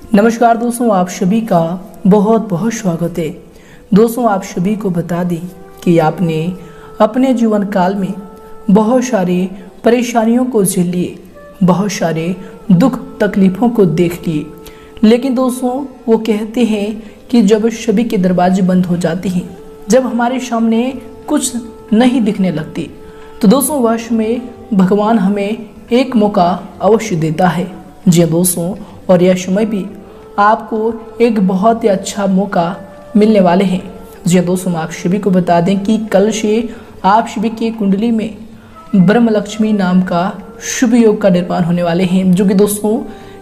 नमस्कार दोस्तों, आप सभी का बहुत बहुत स्वागत है। दोस्तों, आप सभी को बता दें कि आपने अपने जीवन काल में बहुत सारे परेशानियों को झेल लिए, बहुत सारे दुख तकलीफ़ों को देख लिए, लेकिन दोस्तों वो कहते हैं कि जब सभी के दरवाजे बंद हो जाते हैं, जब हमारे सामने कुछ नहीं दिखने लगती, तो दोस्तों वश में भगवान हमें एक मौका अवश्य देता है। जी दोस्तों, और यह समय भी आपको एक बहुत ही अच्छा मौका मिलने वाले हैं। जी दोस्तों, आप सभी को बता दें कि कल से आप सभी की कुंडली में ब्रह्मलक्ष्मी नाम का शुभ योग का निर्माण होने वाले हैं, जो कि दोस्तों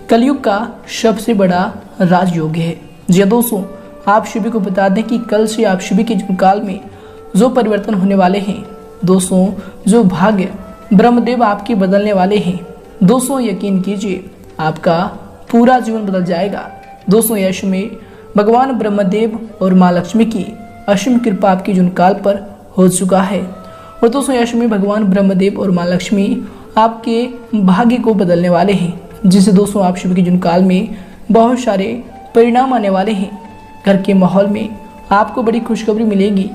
कलयुग का सबसे बड़ा राजयोग है। जी दोस्तों, आप सभी को बता दें कि कल से आप सभी के जीवन काल में जो परिवर्तन होने वाले हैं, दोस्तों जो भाग्य ब्रह्मदेव आपके बदलने वाले हैं, दोस्तों यकीन कीजिए आपका पूरा जीवन बदल जाएगा। दोस्तों यश में भगवान ब्रह्मदेव और माँ लक्ष्मी की असीम कृपा आपके जीवन काल पर हो चुका है। और दोस्तों यश में भगवान ब्रह्मदेव और माँ लक्ष्मी आपके भाग्य को बदलने वाले हैं, जिससे दोस्तों आप सभी के जीवन काल में बहुत सारे परिणाम आने वाले हैं। घर के माहौल में आपको बड़ी खुशखबरी मिलेगी।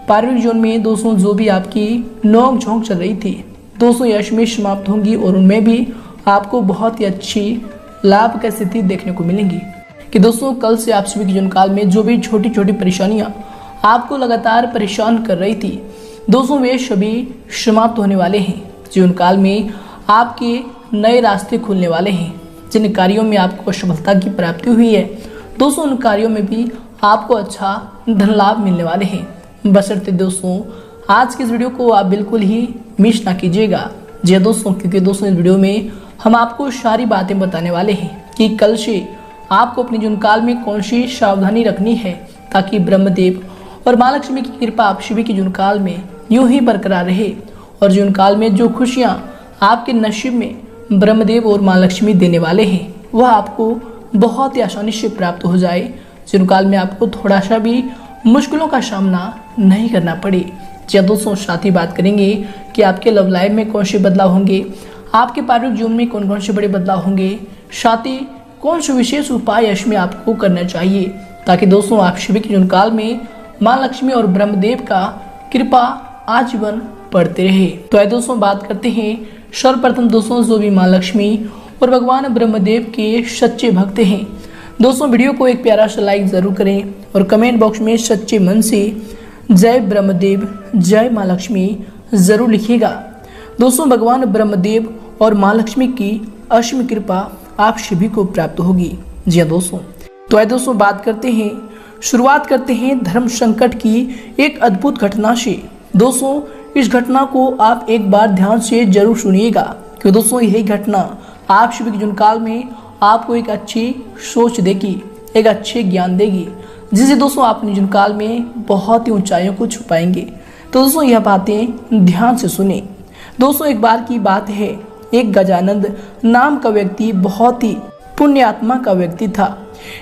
पारिवारिक जीवन में दोस्तों जो भी आपकी नोक झोंक चल रही थी, दोस्तों यश में समाप्त होंगी और उनमें भी आपको बहुत ही अच्छी लाभ की स्थिति देखने को मिलेंगी। कि दोस्तों कल से आप सभी के जीवन काल में जो भी छोटी छोटी परेशानियां आपको लगातार परेशान कर रही थी, दोस्तों वे सभी समाप्त होने वाले हैं। जीवन काल में आपके नए रास्ते खुलने वाले हैं। जिन कार्यों में आपको सफलता की प्राप्ति हुई है, दोस्तों उन कार्यों में भी आपको अच्छा धन लाभ मिलने वाले हैं। बशर्ते दोस्तों आज के इस वीडियो को आप बिल्कुल ही मिस ना कीजिएगा। जी दोस्तों, क्योंकि दोस्तों इस वीडियो में हम आपको सारी बातें बताने वाले हैं कि कल से आपको अपने जीवन काल में कौन सी सावधानी रखनी है, ताकि ब्रह्मदेव और माँ लक्ष्मी की कृपा आप सभी के जीवन काल में यूं ही बरकरार रहे और जीवन काल में जो खुशियां आपके नसीब में ब्रह्मदेव और माँ लक्ष्मी देने वाले हैं, वह आपको बहुत ही आसानी से प्राप्त हो जाए। जीवन काल में आपको थोड़ा सा भी मुश्किलों का सामना नहीं करना पड़े। जी दोस्तों, साथ ही बात करेंगे कि आपके लव लाइफ में कौन से बदलाव होंगे, आपके पारिवारिक जीवन में कौन कौन से बड़े बदलाव होंगे, साथ ही कौन से विशेष उपाय इसमें आपको करना चाहिए, ताकि दोस्तों आप सभी के जीवन काल में माँ लक्ष्मी और ब्रह्मदेव का कृपा आजीवन बढ़ते रहे। तो आइए दोस्तों बात करते हैं सर्वप्रथम दोस्तों जो भी माँ लक्ष्मी और भगवान ब्रह्मदेव के सच्चे भक्त हैं, दोस्तों वीडियो को एक प्यारा सा लाइक जरूर करें और कमेंट बॉक्स में सच्चे मन से जय ब्रह्मदेव जय माँ लक्ष्मी जरूर लिखिएगा। दोस्तों भगवान ब्रह्मदेव और माँ लक्ष्मी की असीम कृपा आप सभी को प्राप्त होगी। जी हाँ दोस्तों, तो आइए दोस्तों बात करते हैं, शुरुआत करते हैं धर्म संकट की एक अद्भुत घटना से। दोस्तों इस घटना को आप एक बार ध्यान से जरूर सुनिएगा, क्योंकि दोस्तों यही घटना आप सभी के जीवन काल में आपको एक अच्छी सोच देगी, एक अच्छे ज्ञान देगी, जिससे दोस्तों आप अपने जीवन काल में बहुत ही ऊंचाइयों को छू पाएंगे। तो दोस्तों यह बातें ध्यान से सुने। दोस्तों एक बार की बात है, एक गजानंद नाम का व्यक्ति बहुत ही पुण्य आत्मा का व्यक्ति था।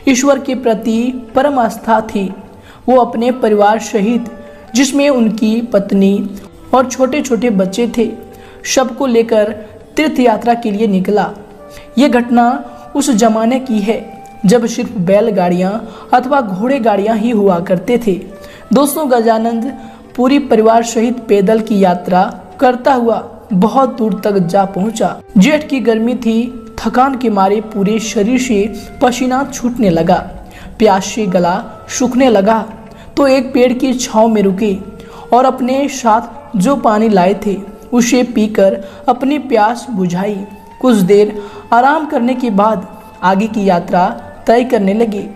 ईश्वर के प्रति परम आस्था थी। वो अपने परिवार सहित, जिसमें उनकी पत्नी और छोटे छोटे बच्चे थे, सबको लेकर तीर्थ यात्रा के लिए निकला। ये घटना उस जमाने की है जब सिर्फ बैलगाड़ियां अथवा घोड़े गाड़ियां ही हुआ करते थे। दोस्तों गजानंद पूरी परिवार सहित पैदल की यात्रा करता हुआ बहुत दूर तक जा पहुंचा। जेठ की गर्मी थी, थकान के मारे पूरे शरीर से पसीना छूटने लगा, प्यास से गला सूखने लगा। तो एक पेड़ की छांव में रुके और अपने साथ जो पानी लाए थे उसे पीकर अपनी प्यास बुझाई। कुछ देर आराम करने के बाद आगे की यात्रा तय करने लगे।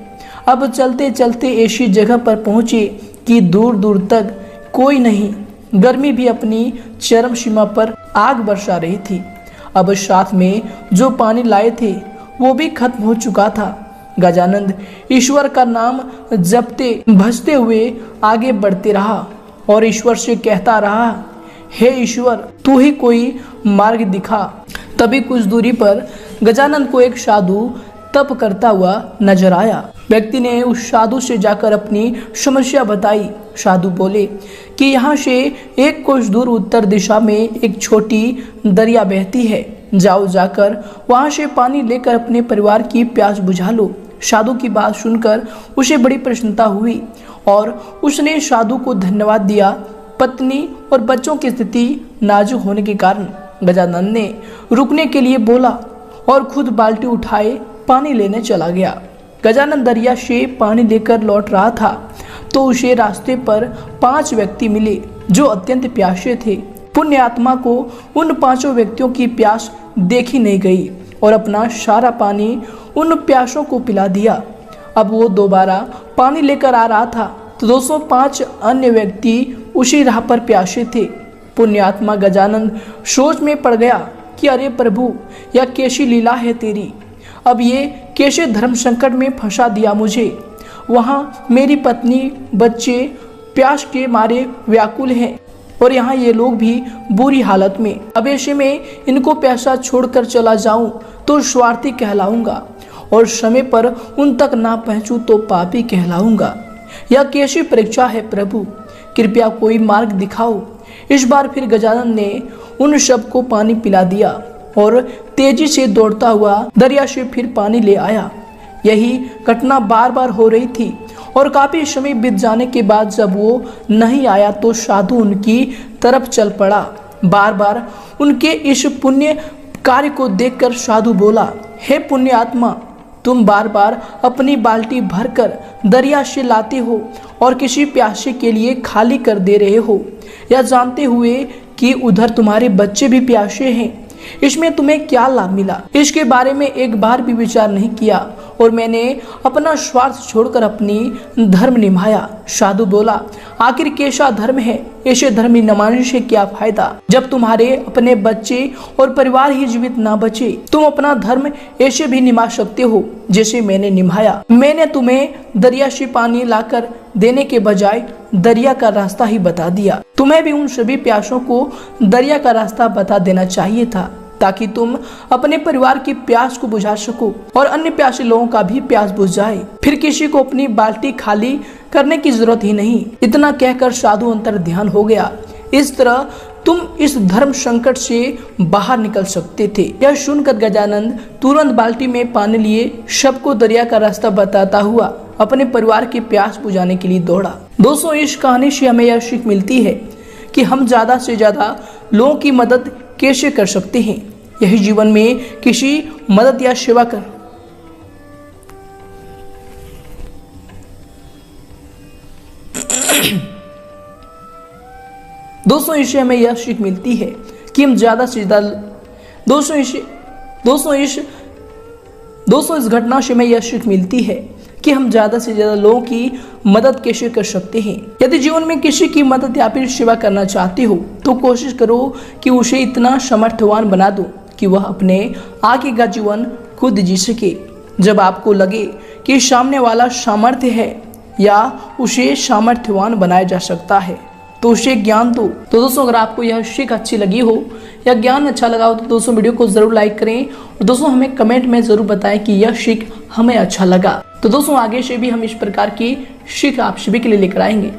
अब चलते चलते ऐसी जगह पर पहुंचे कि दूर दूर तक कोई नहीं। गर्मी भी अपनी चरम सीमा पर आग बरसा रही थी। अब साथ में जो पानी लाए थे वो भी खत्म हो चुका था। गजानंद ईश्वर का नाम जपते भजते हुए आगे बढ़ते रहा और ईश्वर से कहता रहा, हे ईश्वर तू ही कोई मार्ग दिखा। तभी कुछ दूरी पर गजानंद को एक साधु तप करता हुआ नजर आया। व्यक्ति ने उस साधु से जाकर अपनी समस्या बताई। साधु बोले कि यहाँ से एक कोस दूर उत्तर दिशा में एक छोटी दरिया बहती है, जाओ जाकर वहाँ से पानी लेकर अपने परिवार की प्यास बुझा लो। साधु की बात सुनकर उसे बड़ी प्रसन्नता हुई और उसने साधु को धन्यवाद दिया। पत्नी और बच्चों की स्थिति नाजुक होने के कारण गजानन ने रुकने के लिए बोला और खुद बाल्टी उठाए पानी लेने चला गया। गजानन दरिया से पानी लेकर लौट रहा था तो उसे रास्ते पर 5 व्यक्ति मिले जो अत्यंत प्यासे थे। पुण्य आत्मा को उन 5 व्यक्तियों की प्यास देखी नहीं गई और अपना सारा पानी उन प्यासों को पिला दिया। अब वो दोबारा पानी लेकर आ रहा था तो 205 अन्य व्यक्ति उसी राह पर प्यासे थे। पुण्यात्मा गजानन सोच में पड़ गया कि अरे प्रभु, यह कैसी लीला है तेरी। अब ये कैसे धर्म संकट में फंसा दिया मुझे। वहाँ मेरी पत्नी बच्चे प्यास के मारे व्याकुल हैं और यहाँ ये लोग भी बुरी हालत में। अब ऐसे में इनको प्यासा छोड़कर चला जाऊं तो स्वार्थी कहलाऊंगा और समय पर उन तक ना पहुंचूं तो पापी कहलाऊंगा। यह कैसी परीक्षा है प्रभु, कृपया कोई मार्ग दिखाओ। इस बार फिर गजानन ने उन सब को पानी पिला दिया और तेजी से दौड़ता हुआ दरिया से फिर पानी ले आया। यही घटना बार बार हो रही थी और काफी समय बीत जाने के बाद जब वो नहीं आया तो साधु उनकी तरफ चल पड़ा। बार बार उनके इस पुण्य कार्य को देखकर साधु बोला, हे पुण्य आत्मा, तुम बार बार अपनी बाल्टी भरकर दरिया से लाते हो और किसी प्यासे के लिए खाली कर दे रहे हो, यह जानते हुए कि उधर तुम्हारे बच्चे भी प्यासे हैं। इसमें तुम्हें क्या लाभ मिला? इसके बारे में एक बार भी विचार नहीं किया और मैंने अपना स्वार्थ छोड़कर अपनी धर्म निभाया। साधु बोला, आखिर कैसा धर्म है? ऐसे धर्म निभाने से क्या फायदा जब तुम्हारे अपने बच्चे और परिवार ही जीवित ना बचे। तुम अपना धर्म ऐसे भी निभा सकते हो जैसे मैंने निभाया। मैंने तुम्हें दरिया से पानी लाकर देने के बजाय दरिया का रास्ता ही बता दिया। तुम्हें भी उन सभी प्यासों को दरिया का रास्ता बता देना चाहिए था ताकि तुम अपने परिवार की प्यास को बुझा सको और अन्य प्यासे लोगों का भी प्यास बुझ जाए। फिर किसी को अपनी बाल्टी खाली करने की जरूरत ही नहीं। इतना कहकर साधु अंतर ध्यान हो गया। इस तरह तुम इस धर्म संकट से बाहर निकल सकते थे। यह सुनकर गजानन तुरंत बाल्टी में पानी लिए सबको दरिया का रास्ता बताता हुआ अपने परिवार की प्यास बुझाने के लिए दौड़ा। दोस्तों, इस कहानी से हमें यह सीख मिलती है कि हम ज्यादा से ज्यादा लोगों की मदद कैसे कर सकते हैं। यही जीवन में किसी मदद या सेवा कर दोस्तों, इससे हमें यह सीख मिलती है कि हम ज्यादा से ज्यादा दोस्तों इस घटना से हमें यह सीख मिलती है कि हम ज्यादा से ज्यादा लोगों की मदद कैसे कर सकते हैं। यदि जीवन में किसी की मदद या फिर सेवा करना चाहते हो तो कोशिश करो कि उसे इतना समर्थवान बना दो कि वह अपने आगे का जीवन खुद जी सके। जब आपको लगे कि सामने वाला सामर्थ्य है या उसे सामर्थ्यवान बनाया जा सकता है तो उसे ज्ञान दो। तो दोस्तों, अगर आपको यह सीख अच्छी लगी हो या ज्ञान अच्छा लगा हो तो दोस्तों वीडियो को जरूर लाइक करें और दोस्तों हमें कमेंट में जरूर बताएं कि यह सीख हमें अच्छा लगा। तो दोस्तों आगे से भी हम इस प्रकार की सीख आप सभी के लिए लेकर आएंगे।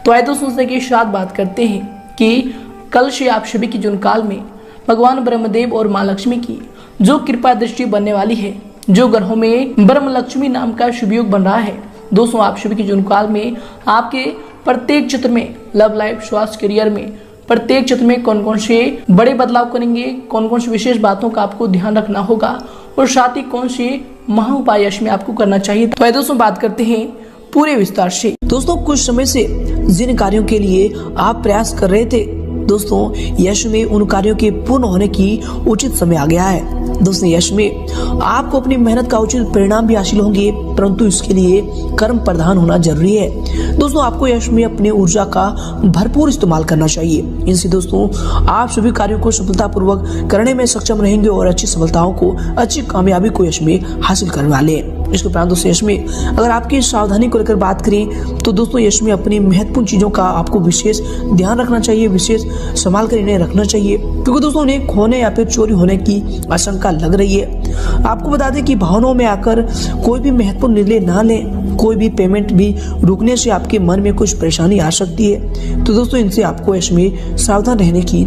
तो आइए दोस्तों से के साथ बात करते हैं कि कल से आप सभी के जीवन काल में भगवान ब्रह्मदेव और माँ लक्ष्मी की जो कृपा दृष्टि बनने वाली है, जो ग्रहों में ब्रह्म लक्ष्मी नाम का शुभ योग बन रहा है। दोस्तों आप सभी के जीवन काल में आपके प्रत्येक क्षेत्र में, लव लाइफ, स्वास्थ्य, करियर में प्रत्येक क्षेत्र में कौन कौन से बड़े बदलाव करेंगे, कौन कौन सी विशेष बातों का आपको ध्यान रखना होगा और साथ ही कौन से महा उपाय इसमें आपको करना चाहिए। तो दोस्तों बात करते हैं पूरे विस्तार से। दोस्तों कुछ समय से जिन कार्यों के लिए आप प्रयास कर रहे थे, दोस्तों यश में उन कार्यों के पूर्ण होने की उचित समय आ गया है। दोस्तों यश में आपको अपनी मेहनत का उचित परिणाम भी हासिल होंगे, परंतु इसके लिए कर्म प्रधान होना जरूरी है। दोस्तों आपको यश में अपने ऊर्जा का भरपूर इस्तेमाल करना चाहिए। इनसे दोस्तों आप सभी कार्यों को सफलतापूर्वक करने में सक्षम रहेंगे और अच्छी सफलताओं को, अच्छी कामयाबी को यश में हासिल करने वाले हैं। इसके उपरांत दोस्तों यश में अगर आपकी सावधानी को लेकर बात करें तो दोस्तों यश में अपनी महत्वपूर्ण चीजों का आपको विशेष ध्यान रखना चाहिए, विशेष संभाल कर इन्हें रखना चाहिए, क्योंकि दोस्तों उन्हें खोने या फिर चोरी होने की आशंका लग रही है। आपको बता दें कि भावनाओं में आकर कोई भी महत्वपूर्ण निर्णय ना लें, कोई भी पेमेंट भी रुकने से आपके मन में कुछ परेशानी आ सकती है। तो दोस्तों इनसे आपको यश में सावधान रहने की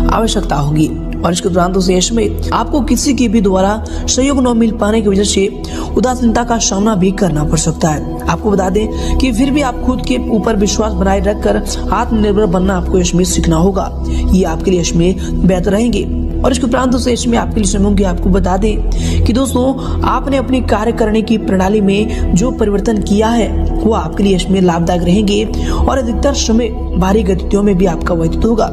आवश्यकता होगी। और इसके दौरान दोस्तों यश में आपको किसी की भी द्वारा सहयोग न मिल पाने की वजह से उदासीनता का सामना भी करना पड़ सकता है। आपको बता दें कि फिर भी आप खुद के ऊपर विश्वास बनाए रखकर आत्मनिर्भर बनना आपको यश में सीखना होगा। ये आपके लिए यश में बेहतर रहेंगे। और इसके उपरांत दोस्तों इसमें आपके लिए समय होंगे। आपको बता दें कि दोस्तों आपने अपनी कार्य करने की प्रणाली में जो परिवर्तन किया है वो आपके लिए इसमें लाभदायक रहेंगे और अधिकतर समय भारी गतिविधियों में भी आपका व्यतीत होगा।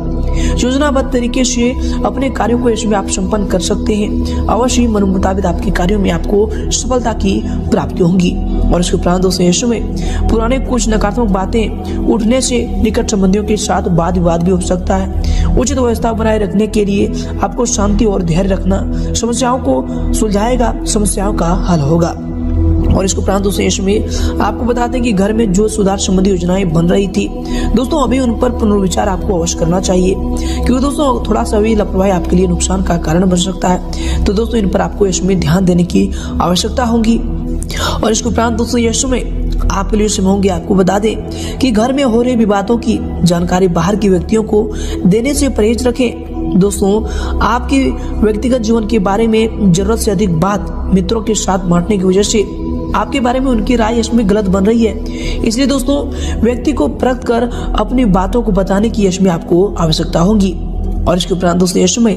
योजनाबद्ध तरीके से अपने कार्यों को इसमें आप संपन्न कर सकते हैं। अवश्य मन मुताबिक आपके कार्यों में आपको सफलता की प्राप्ति होगी। और इसके उपरांत दोस्तों यश में पुराने कुछ नकारात्मक बातें उठने से निकट संबंधियों के साथ वाद विवाद भी हो सकता है। उचित व्यवस्था बनाए रखने के लिए आपको शांति और धैर्य रखना समस्याओं को सुलझाएगा, समस्याओं का हल होगा। और इसके उपरांत दोस्तों यश में आपको बताते हैं कि घर में जो सुधार संबंधी योजनाएं बन रही थी दोस्तों अभी उन पर पुनर्विचार आपको अवश्य करना चाहिए, क्योंकि दोस्तों थोड़ा सा भी लापरवाही आपके लिए नुकसान का कारण बन सकता है। तो दोस्तों इन पर आपको यश में ध्यान देने की आवश्यकता होगी। और इसके उपरांत दोस्तों यश में आपके लिए समय होंगे। आपको बता दें कि घर में हो रहे विवादों की जानकारी बाहर के व्यक्तियों को देने से परहेज रखें। दोस्तों आपके व्यक्तिगत जीवन के बारे में जरूरत से अधिक बात मित्रों के साथ बांटने की वजह से आपके बारे में उनकी राय इसमें गलत बन रही है। इसलिए दोस्तों व्यक्ति को परख कर अपनी बातों को बताने की यश में आपको आवश्यकता होगी। और इसके उपरांत दोस्तों यश में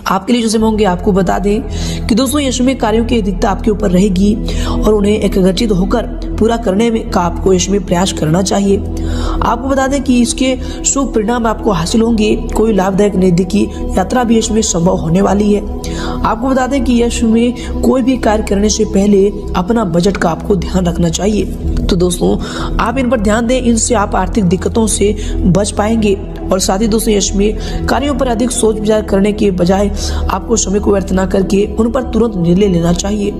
आपके लिए जो समय होंगे। आपको बता दें कि दोस्तों यश में कार्यों की अधिकता आपके ऊपर रहेगी और उन्हें एकाग्रचित होकर पूरा करने में का आपको यश में प्रयास करना चाहिए। आपको बता दें कि इसके शुभ परिणाम आपको हासिल होंगे। कोई लाभदायक नजदीकी यात्रा भी इसमें संभव होने वाली है। आपको बता दें कि यश में कोई भी कार्य करने से पहले अपना बजट का आपको ध्यान रखना चाहिए। तो दोस्तों आप इन पर ध्यान दें, इनसे आप आर्थिक दिक्कतों से बच पाएंगे। और साथ ही दोस्तों यश में कार्यों पर अधिक सोच विचार करने के बजाय आपको समय को व्यर्थ न करके उन पर तुरंत निर्णय लेना चाहिए।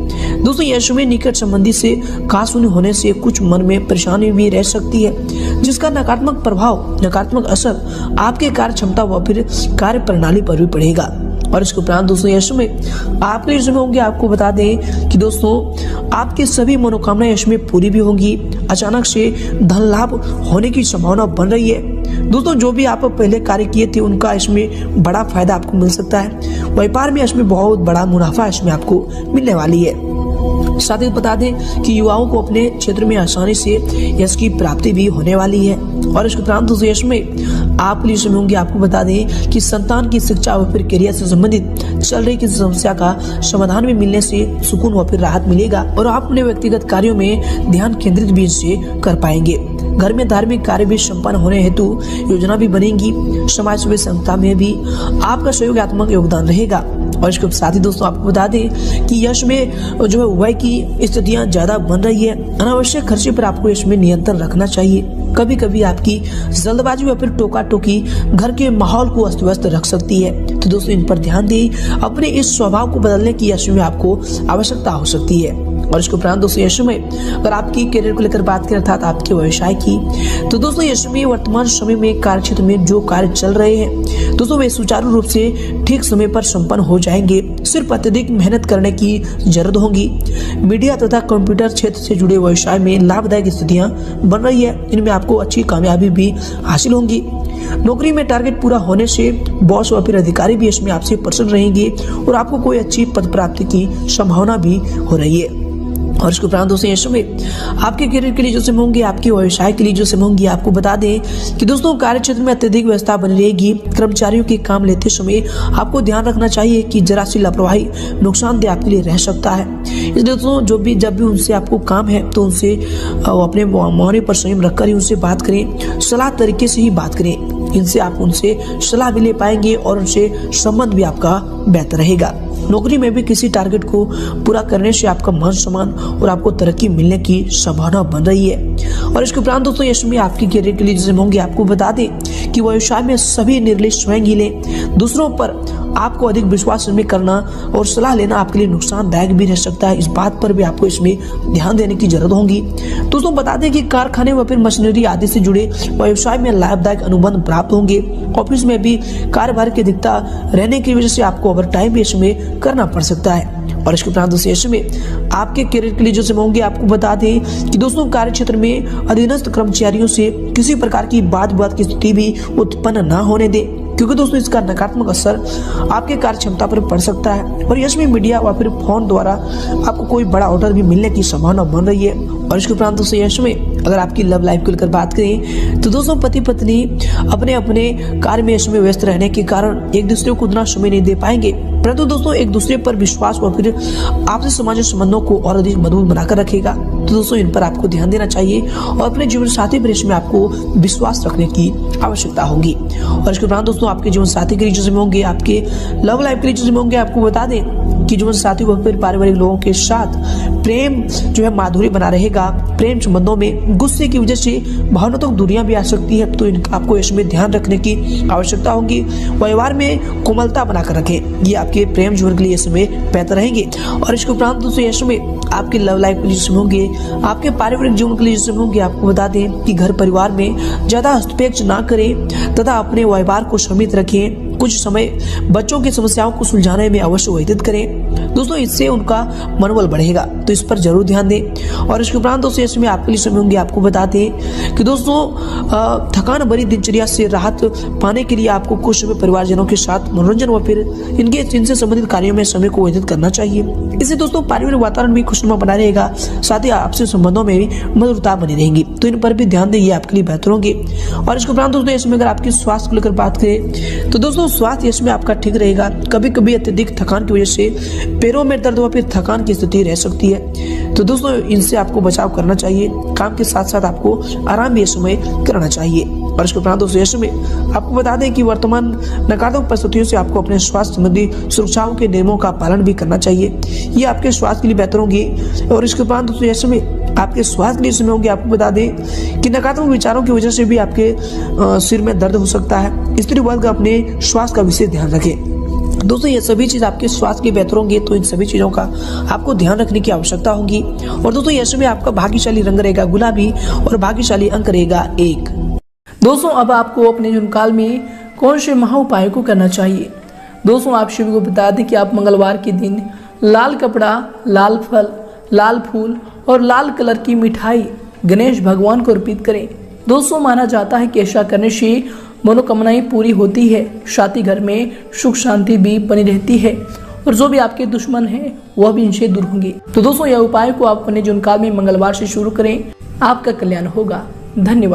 दोस्तों यश में निकट संबंधी से कहासुनी होने से कुछ मन में परेशानी भी रह सकती है, जिसका नकारात्मक प्रभाव, नकारात्मक असर आपके कार्य क्षमता व फिर कार्य प्रणाली पर भी पड़ेगा। और इसके उपरांत दोस्तों यश में आपके लिए समय होंगे। आपको बता दें कि दोस्तों आपकी सभी मनोकामनाएं यश में पूरी भी होंगी। अचानक से धन लाभ होने की संभावना बन रही है। दोस्तों जो भी आप पहले कार्य किए थे उनका इसमें बड़ा फायदा आपको मिल सकता है। व्यापार में इसमें बहुत बड़ा मुनाफा इसमें आपको मिलने वाली है। साथ ही बता दें कि युवाओं को अपने क्षेत्र में आसानी से यश की प्राप्ति भी होने वाली है। और इसके उपरांत दोस्तों यश में आप लिए समय होंगे। आपको बता दें कि संतान की शिक्षा व फिर करियर से संबंधित चल रही किसी समस्या का समाधान भी मिलने से सुकून व फिर राहत मिलेगा और आप अपने व्यक्तिगत कार्यों में ध्यान केंद्रित भी इससे कर पाएंगे। घर में धार्मिक कार्य भी संपन्न होने हेतु योजना भी बनेगी। समाज सेवा संस्था में भी आपका सहयोगात्मक योगदान रहेगा। और इसके साथ ही दोस्तों आपको बता दें कि यश में जो है व्यय की स्थितियां ज्यादा बन रही है। अनावश्यक खर्चे पर आपको इसमें नियंत्रण रखना चाहिए। कभी कभी आपकी जल्दबाजी या फिर टोका टोकी घर के माहौल को अस्त व्यस्त रख सकती है। तो दोस्तों इन पर ध्यान दें। अपने इस स्वभाव को बदलने की यश में आपको आवश्यकता हो सकती है। और इसके उपरांत दोस्तों यश में अगर आपकी करियर को लेकर बात करें अर्थात आपके व्यवसाय की, तो दोस्तों यश में वर्तमान समय में कार्य क्षेत्र में जो कार्य चल रहे हैं दोस्तों वे सुचारू रूप से ठीक समय पर संपन्न हो जाएंगे। सिर्फ अत्यधिक मेहनत करने की जरूरत होगी। मीडिया तथा कंप्यूटर क्षेत्र से जुड़े व्यवसाय में लाभदायक स्थितियां बन रही है। इनमें आपको अच्छी कामयाबी भी हासिल होंगी। नौकरी में टारगेट पूरा होने से बॉस व फिर अधिकारी भी इसमें आपसे प्रसन्न रहेंगे और आपको कोई अच्छी पद प्राप्ति की संभावना भी हो रही है। और इसके उपरांत दोस्तों यश में आपके करियर के लिए जो समय होंगे, आपके व्यवसाय के लिए जो समय होंगे, आपको बता दें कि दोस्तों कार्य क्षेत्र में अत्यधिक व्यवस्था बनी रहेगी। कर्मचारियों के काम लेते समय आपको ध्यान रखना चाहिए कि जरा सी लापरवाही नुकसानदेह आपके लिए रह सकता है। इसलिए दोस्तों जब भी उनसे आपको काम है तो उनसे अपने मौन पर संयम रखकर ही उनसे बात करें, सलाह तरीके से ही बात करें। इनसे आप उनसे सलाह भी ले पाएंगे और उनसे संबंध भी आपका बेहतर रहेगा। नौकरी में भी किसी टारगेट को पूरा करने से आपका मान सम्मान और आपको तरक्की मिलने की संभावना बन रही है। और इसके उपरांत दोस्तों यश में आपके करियर के लिए जैसे होंगे, आपको बता दें कि व्यवसाय में सभी निर्णय स्वयं ही लें। दूसरों पर आपको अधिक विश्वास में करना और सलाह लेना आपके लिए नुकसानदायक भी रह सकता है। इस बात पर भी आपको इसमें ध्यान देने की जरूरत होगी। दोस्तों बता दें कि कारखाने व फिर मशीनरी आदि से जुड़े व्यवसाय में लाभदायक अनुबंध प्राप्त होंगे। ऑफिस में भी कार्यभार की अधिकता रहने की वजह से आपको ओवर टाइम भी इसमें करना पड़ सकता है। और इसके उपरांत दोस्तों यश में आपके करियर के लिए जो समय होंगे, आपको बता दें कि दोस्तों कार्य क्षेत्र में अधीनस्थ कर्मचारियों से किसी प्रकार की वाद विवाद की स्थिति भी उत्पन्न न होने दें। क्योंकि दोस्तों इसका नकारात्मक असर आपके कार्य क्षमता पर पड़ सकता है और यश में मीडिया या फिर फोन द्वारा आपको कोई बड़ा ऑर्डर भी मिलने की संभावना बन रही है। और इसके उपरांत दोस्तों यश में अगर आपकी लव लाइफ को लेकर बात करें तो दोस्तों पति पत्नी अपने अपने कार्य में यश में व्यस्त रहने के कारण एक दूसरे को उतना समय नहीं दे पाएंगे, परंतु दोस्तों एक दूसरे पर विश्वास और फिर आपसी सामाजिक संबंधों को और अधिक मजबूत बनाकर रखेगा। तो दोस्तों इन पर आपको ध्यान देना चाहिए और अपने जीवन साथी पर इसमें आपको विश्वास रखने की आवश्यकता होगी। और इसके उपरांत दोस्तों आपके जीवन साथी के रिलेशनशिप में होंगे, आपके लव लाइफ के रिलेशनशिप में होंगे। आपको बता दें कि जीवन साथी व फिर पारिवारिक लोगों के साथ प्रेम जो है माधुर्य बना रहेगा। प्रेम संबंधों में गुस्से की वजह से भावनात्मक दूरियां भी आ सकती है, तो इनका आपको इसमें ध्यान रखने की आवश्यकता होगी। व्यवहार में कोमलता बनाकर रखें, ये आपके प्रेम जीवन के लिए समय बेहतर रहेंगे। और इसके उपरांत दोस्तों यश में आपके लव लाइफ के रिलेशनशिप होंगे, आपके पारिवारिक जीवन के रिलेशनशिप होंगे। आपको बता दें कि घर परिवार में ज्यादा हस्तक्षेप न करें तथा अपने व्यवहार को सीमित रखें। कुछ समय बच्चों की समस्याओं को सुलझाने में अवश्य व्यतीत करें दोस्तों, इससे उनका मनोबल बढ़ेगा, तो इस पर जरूर ध्यान दें। और इसके उपरांत दोस्तों इसमें आपके लिए समय होंगे। आपको बताते हैं कि दोस्तों थकान भरी दिनचर्या से राहत पाने के लिए आपको कुछ समय परिवारजनों के साथ मनोरंजन व फिर इनसे संबंधित कार्यों में समय को व्यतीत करना चाहिए। इससे दोस्तों पारिवारिक वातावरण भी खुशनुमा बना रहेगा, साथ ही आपसी संबंधों में भी मधुरता बनी रहेगी, तो इन पर भी ध्यान दें, ये आपके लिए बेहतर होंगे। और इसके उपरांत दोस्तों इसमें अगर आपकी स्वास्थ्य को लेकर बात करें तो दोस्तों स्वास्थ्य इसमें आपका ठीक रहेगा। कभी कभी अत्यधिक थकान की वजह से पैरों में दर्द व फिर थकान की स्थिति रह सकती है, तो दोस्तों इनसे आपको बचाव करना चाहिए। काम के साथ साथ आपको आराम भी इस समय करना चाहिए। और इसके उपरांत दोस्तों इस समय आपको बता दें कि वर्तमान नकारात्मक परिस्थितियों से आपको अपने स्वास्थ्य संबंधी सुरक्षाओं के नियमों का पालन भी करना चाहिए, ये आपके स्वास्थ्य के लिए बेहतर होंगे। और इसके उपरांत दोस्तों इस समय आपके स्वास्थ्य के लिए समय होंगे। आपको बता दें कि नकारात्मक विचारों की वजह से भी आपके सिर में दर्द हो सकता है। स्त्री वर्ग अपने स्वास्थ्य का विशेष ध्यान रखें दोस्तों, ये सभी चीज आपके स्वास्थ्य के बेहतर होंगे, तो इन सभी चीजों का आपको ध्यान रखने की आवश्यकता होगी। और दोस्तों यश में आपका भाग्यशाली रंग रहेगा गुलाबी और भाग्यशाली अंक रहेगा 1। दोस्तों अब आपको अपने जीवन काल में कौन से महा उपायों को करना चाहिए। दोस्तों आप सभी को बता दें कि आप मंगलवार के दिन लाल कपड़ा, लाल फल, लाल फूल और लाल कलर की मिठाई गणेश भगवान को अर्पित करें। दोस्तों माना जाता है कि ऐसा करने से मनोकामनाएं पूरी होती है, साथ ही घर में सुख शांति भी बनी रहती है और जो भी आपके दुश्मन हैं वह भी इनसे दूर होंगे। तो दोस्तों यह उपाय को आप अपने जीवन काल में मंगलवार से शुरू करें, आपका कल्याण होगा। धन्यवाद।